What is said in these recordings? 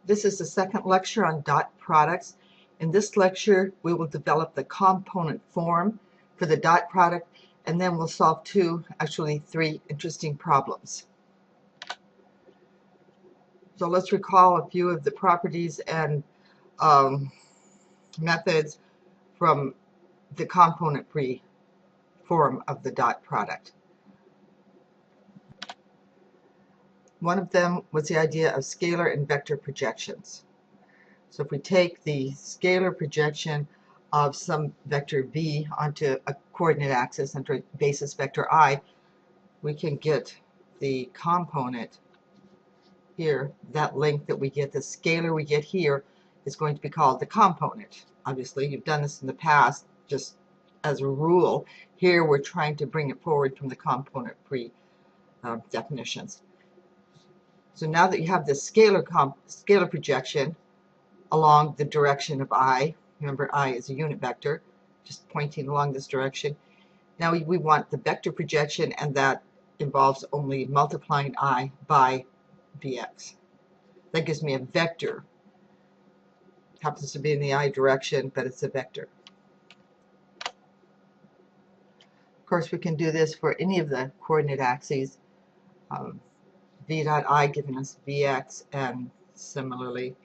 This is the second lecture on dot products. In this lecture, we will develop the component form for the dot product, and then we'll solve three interesting problems. So let's recall a few of the properties and methods from the component free form of the dot product. One of them was the idea of scalar and vector projections. So if we take the scalar projection of some vector v onto a coordinate axis, onto a basis vector I, we can get the component here, that length that we get, the scalar we get here, is going to be called the component. Obviously, you've done this in the past, just as a rule. Here we're trying to bring it forward from the component free definitions. So now that you have this scalar projection along the direction of I, remember I is a unit vector, just pointing along this direction. Now we want the vector projection, and that involves only multiplying I by Vx. That gives me a vector. It happens to be in the I direction, but it's a vector. Of course, we can do this for any of the coordinate axes. V dot I giving us Vx, and similarly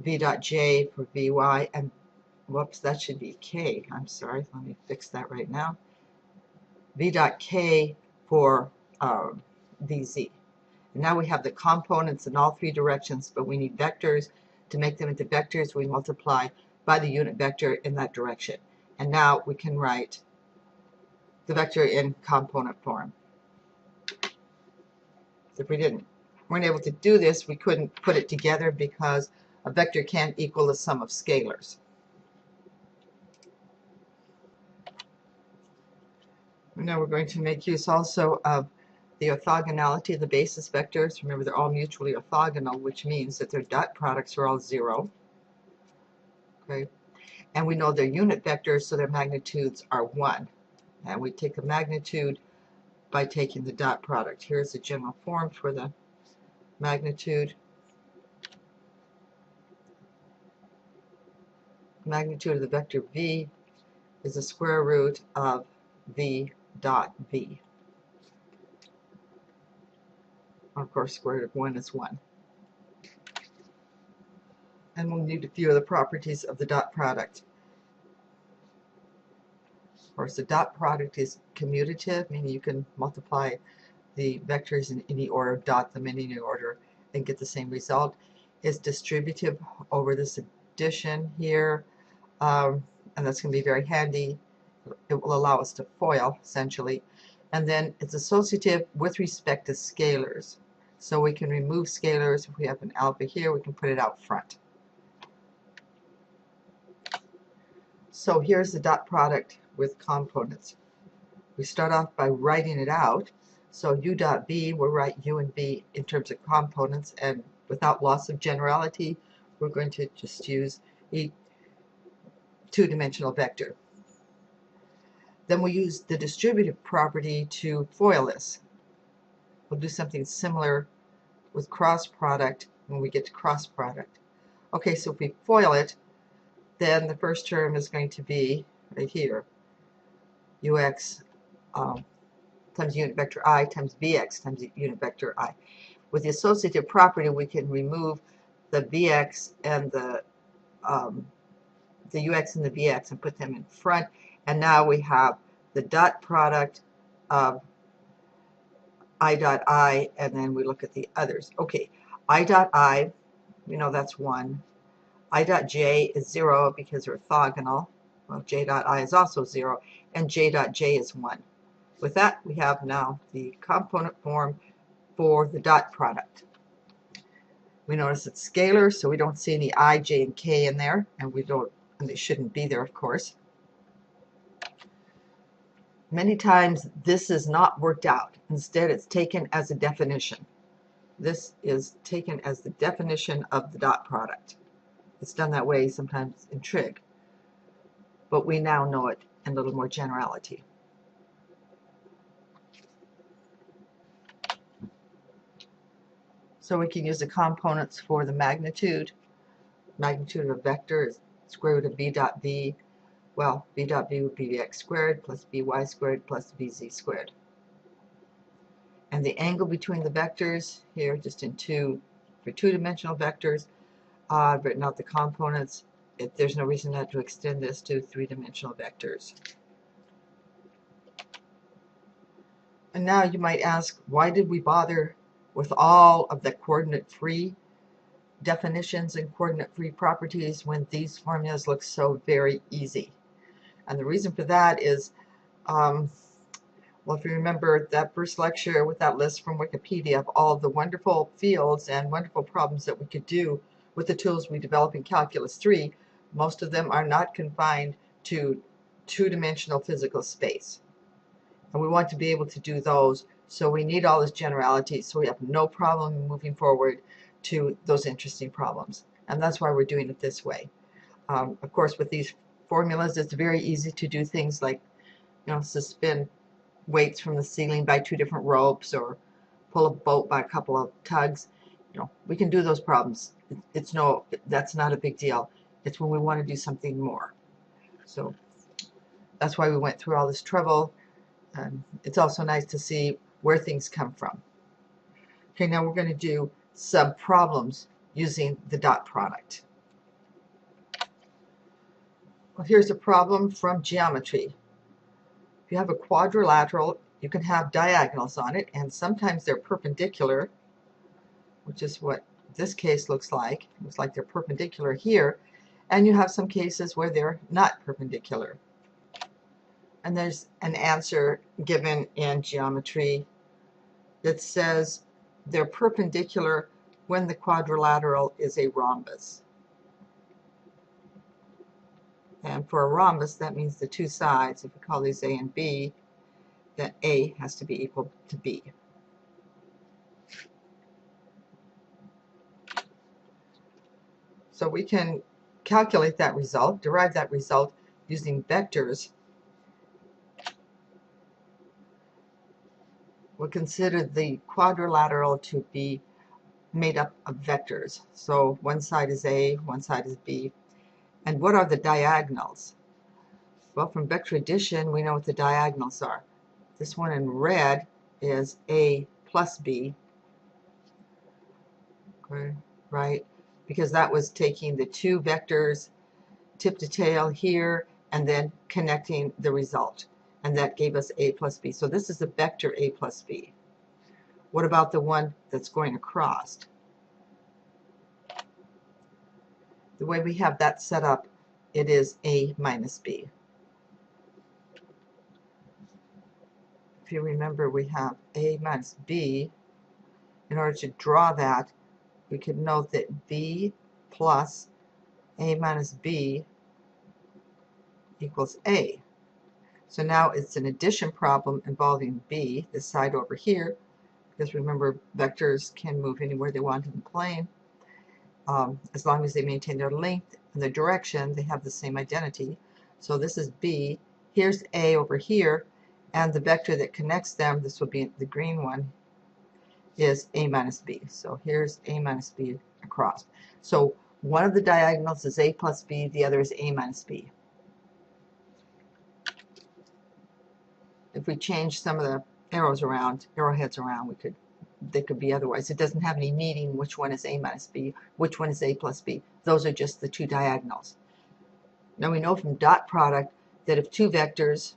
V dot J for Vy, and whoops, that should be K. I'm sorry, let me fix that right now. V dot K for Vz. And now we have the components in all three directions, but we need vectors. To make them into vectors, we multiply by the unit vector in that direction. And now we can write the vector in component form. So if we weren't able to do this, we couldn't put it together because a vector can't equal the sum of scalars. Now we're going to make use also of the orthogonality of the basis vectors. Remember, they're all mutually orthogonal, which means that their dot products are all 0. Okay, and we know they're unit vectors, so their magnitudes are 1. And we take the magnitude by taking the dot product. Here's the general form for the magnitude. Magnitude of the vector v is the square root of v dot v. Of course, square root of 1 is 1. And we'll need a few of the properties of the dot product. Of course, the dot product is commutative, meaning you can multiply the vectors in any order, dot them in any order, and get the same result. It's distributive over this addition here, and that's going to be very handy. It will allow us to FOIL, essentially. And then it's associative with respect to scalars. So we can remove scalars. If we have an alpha here, we can put it out front. So here's the dot product with components. We start off by writing it out. So u dot v, we'll write u and v in terms of components, and without loss of generality, we're going to just use a two-dimensional vector. Then we'll use the distributive property to FOIL this. We'll do something similar with cross product when we get to cross product. Okay, so if we FOIL it, then the first term is going to be right here, ux times unit vector I times vx times unit vector I. With the associative property, we can remove the vx and the ux and the vx and put them in front, and now we have the dot product of I dot I, and then we look at the others. Okay, I dot I, we know that's 1. I dot j is 0 because they're orthogonal. Well, j dot I is also 0, and j dot j is 1. With that, we have now the component form for the dot product. We notice it's scalar, so we don't see any I, j, and k in there, and they shouldn't be there, of course. Many times this is not worked out. Instead, it's taken as a definition. This is taken as the definition of the dot product. It's done that way sometimes in trig, but we now know it in a little more generality. So we can use the components for the magnitude. Magnitude of a vector is square root of b dot b. Well, b dot b would be bx squared plus by squared plus bz squared. And the angle between the vectors here, just in for two-dimensional vectors, I've written out the components. There's no reason not to extend this to three-dimensional vectors. And now you might ask, why did we bother with all of the coordinate-free definitions and coordinate-free properties when these formulas look so very easy? And the reason for that is, well, if you remember that first lecture with that list from Wikipedia of all the wonderful fields and wonderful problems that we could do with the tools we develop in Calculus 3, most of them are not confined to two-dimensional physical space. And we want to be able to do those, so we need all this generality, so we have no problem moving forward to those interesting problems. And that's why we're doing it this way. Of course, with these formulas, it's very easy to do things like, suspend weights from the ceiling by two different ropes, or pull a boat by a couple of tugs. We can do those problems. That's not a big deal. It's when we want to do something more. So that's why we went through all this trouble. It's also nice to see where things come from. Okay, now we're going to do subproblems using the dot product. Well, here's a problem from geometry. If you have a quadrilateral, you can have diagonals on it, and sometimes they're perpendicular, which is what this case looks like. It looks like they're perpendicular here, and you have some cases where they're not perpendicular. And there's an answer given in geometry that says they're perpendicular when the quadrilateral is a rhombus. And for a rhombus, that means the two sides, if we call these A and B, that A has to be equal to B. So we can calculate that result, derive that result using vectors. We'll consider the quadrilateral to be made up of vectors. So one side is A, one side is B. And what are the diagonals? Well, from vector addition, we know what the diagonals are. This one in red is A plus B, okay, right? Because that was taking the two vectors tip to tail here and then connecting the result. And that gave us A plus B. So this is the vector A plus B. What about the one that's going across? The way we have that set up, it is A minus B. If you remember, we have A minus B. In order to draw that, we could note that B plus A minus B equals A. So now it's an addition problem involving B, this side over here, because remember, vectors can move anywhere they want in the plane. As long as they maintain their length and their direction, they have the same identity. So this is B, here's A over here, and the vector that connects them, this would be the green one, is A minus B. So here's A minus B across. So one of the diagonals is A plus B, the other is A minus B. If we change some of the arrows around, arrowheads around, they could be otherwise. It doesn't have any meaning which one is A minus B, which one is A plus B. Those are just the two diagonals. Now we know from dot product that if two vectors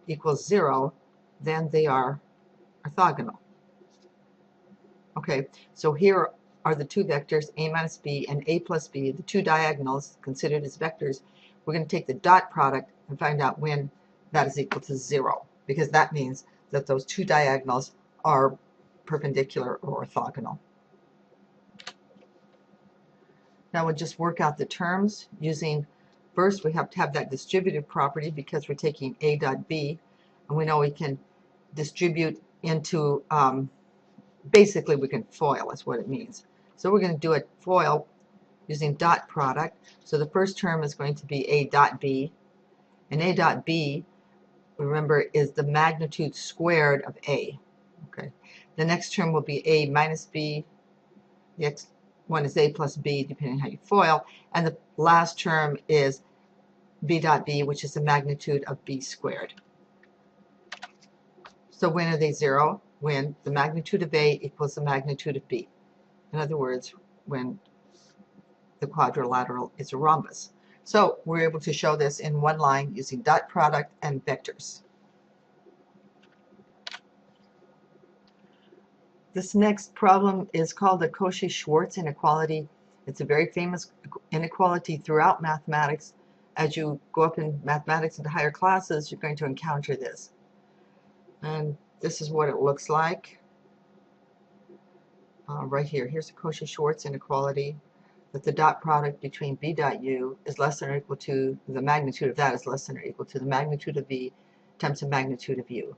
equals 0, then they are orthogonal. Okay, so here are the two vectors, A minus B and A plus B, the two diagonals considered as vectors. We're going to take the dot product and find out when that is equal to 0, because that means that those two diagonals are perpendicular or orthogonal. Now we'll just work out the terms using, first we have to have that distributive property because we're taking A dot B, and we know we can distribute into, basically we can FOIL is what it means. So we're going to do a FOIL using dot product. So the first term is going to be A dot B, and A dot B, remember, is the magnitude squared of A. Okay, The next term will be a minus b. The next one is a plus b, depending on how you FOIL. And the last term is b dot b, which is the magnitude of b squared. So when are they zero? When the magnitude of a equals the magnitude of b. In other words, when the quadrilateral is a rhombus. So we're able to show this in one line using dot product and vectors. This next problem is called the Cauchy-Schwarz inequality. It's a very famous inequality throughout mathematics. As you go up in mathematics into higher classes, you're going to encounter this. And this is what it looks like. Right here. Here's the Cauchy-Schwarz inequality, that the dot product between b dot u is less than or equal to, the magnitude of that is less than or equal to the magnitude of v times the magnitude of u.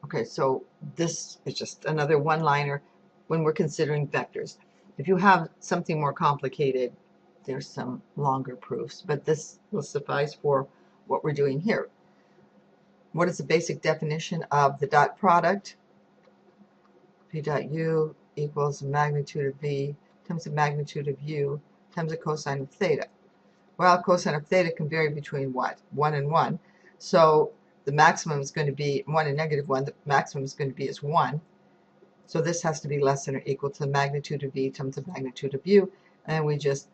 Okay, so this is just another one-liner when we're considering vectors. If you have something more complicated, there's some longer proofs, but this will suffice for what we're doing here. What is the basic definition of the dot product? P dot u equals the magnitude of v times the magnitude of u times the cosine of theta. Well, cosine of theta can vary between what? 1 and 1. So the maximum is going to be 1 and negative 1. The maximum is going to be is 1. So this has to be less than or equal to the magnitude of v times the magnitude of u, and we just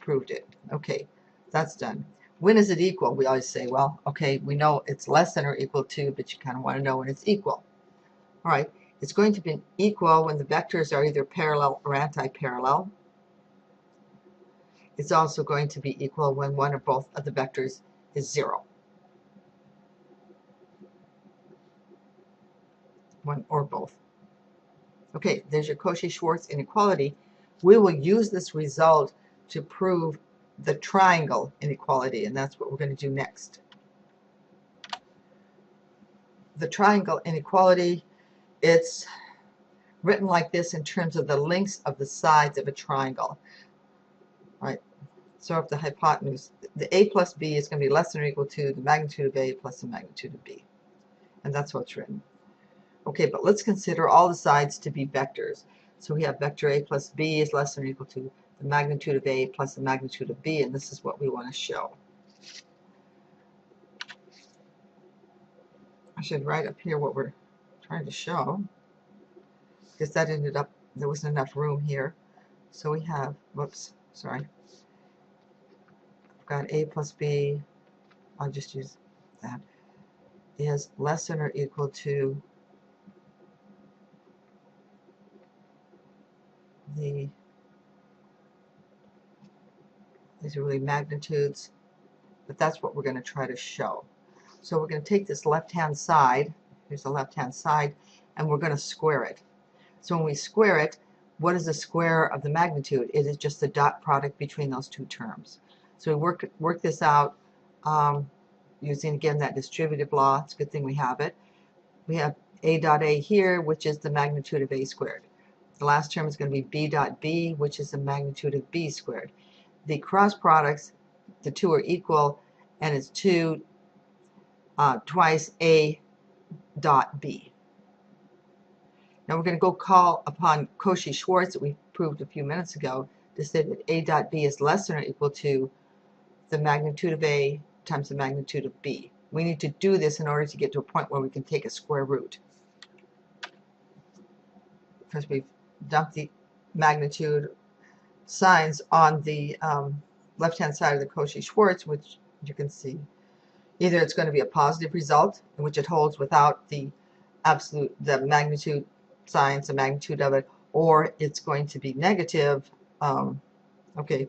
proved it. Okay, that's done. When is it equal? We always say, well, okay, we know it's less than or equal to, but you kind of want to know when it's equal. All right, it's going to be equal when the vectors are either parallel or anti-parallel. It's also going to be equal when one or both of the vectors is 0. One or both. Okay, there's your Cauchy-Schwarz inequality. We will use this result to prove the triangle inequality, and that's what we're going to do next. The triangle inequality, it's written like this in terms of the lengths of the sides of a triangle. All right, so if the hypotenuse, the a plus b is going to be less than or equal to the magnitude of a plus the magnitude of b. And that's what's written. Okay, but let's consider all the sides to be vectors. So we have vector a plus b is less than or equal to the magnitude of a plus the magnitude of b, and this is what we want to show. I should write up here what we're trying to show, because that ended up, there wasn't enough room here. So we have, whoops, sorry. I've got a plus b, I'll just use that, is less than or equal to these are really magnitudes, but that's what we're going to try to show. So we're going to take this left-hand side, here's the left-hand side, and we're going to square it. So when we square it, what is the square of the magnitude? It is just the dot product between those two terms. So we work this out using, again, that distributive law. It's a good thing we have it. We have a dot a here, which is the magnitude of a squared. The last term is going to be b dot b, which is the magnitude of b squared. The cross products, the two are equal, and it's 2 twice a dot b. Now we're going to go call upon Cauchy-Schwarz that we proved a few minutes ago to say that a dot b is less than or equal to the magnitude of a times the magnitude of b. We need to do this in order to get to a point where we can take a square root, because we've dumped the magnitude signs on the left-hand side of the Cauchy-Schwarz, which you can see either it's going to be a positive result, in which it holds without the magnitude signs, the magnitude of it, or it's going to be negative. Okay,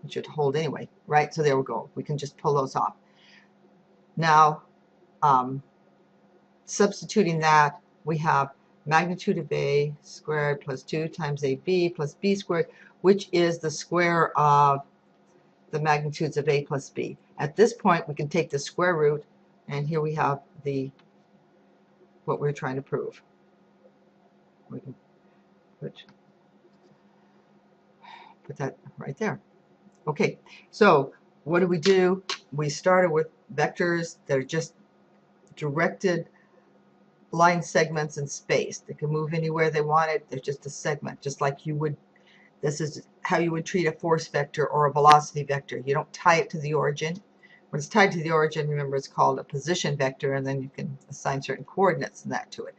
it should hold anyway, right? So there we go. We can just pull those off. Now, substituting that, we have magnitude of a squared plus 2 times ab plus b squared, which is the square of the magnitudes of a plus b. At this point, we can take the square root, and here we have what we're trying to prove. We can put that right there. Okay, so what do? We started with vectors that are just directed line segments in space. They can move anywhere they want it. They're just a segment, just like you would. This is how you would treat a force vector or a velocity vector. You don't tie it to the origin. When it's tied to the origin, remember, it's called a position vector, and then you can assign certain coordinates and that to it.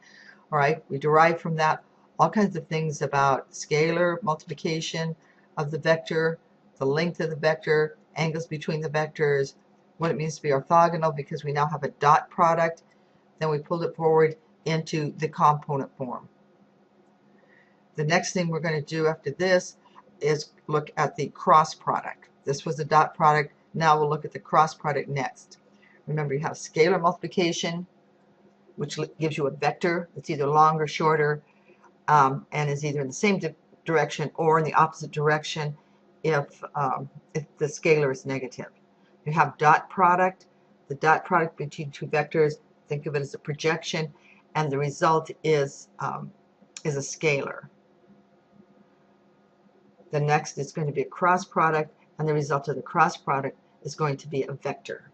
All right, we derive from that all kinds of things about scalar multiplication of the vector, the length of the vector, angles between the vectors, what it means to be orthogonal, because we now have a dot product. Then we pulled it forward into the component form. The next thing we're going to do after this is look at the cross product. This was a dot product. Now we'll look at the cross product next. Remember, you have scalar multiplication, which gives you a vector that's either long or shorter, and is either in the same direction or in the opposite direction if the scalar is negative. You have dot product. The dot product between two vectors, think of it as a projection, and the result is a scalar. The next is going to be a cross product, and the result of the cross product is going to be a vector.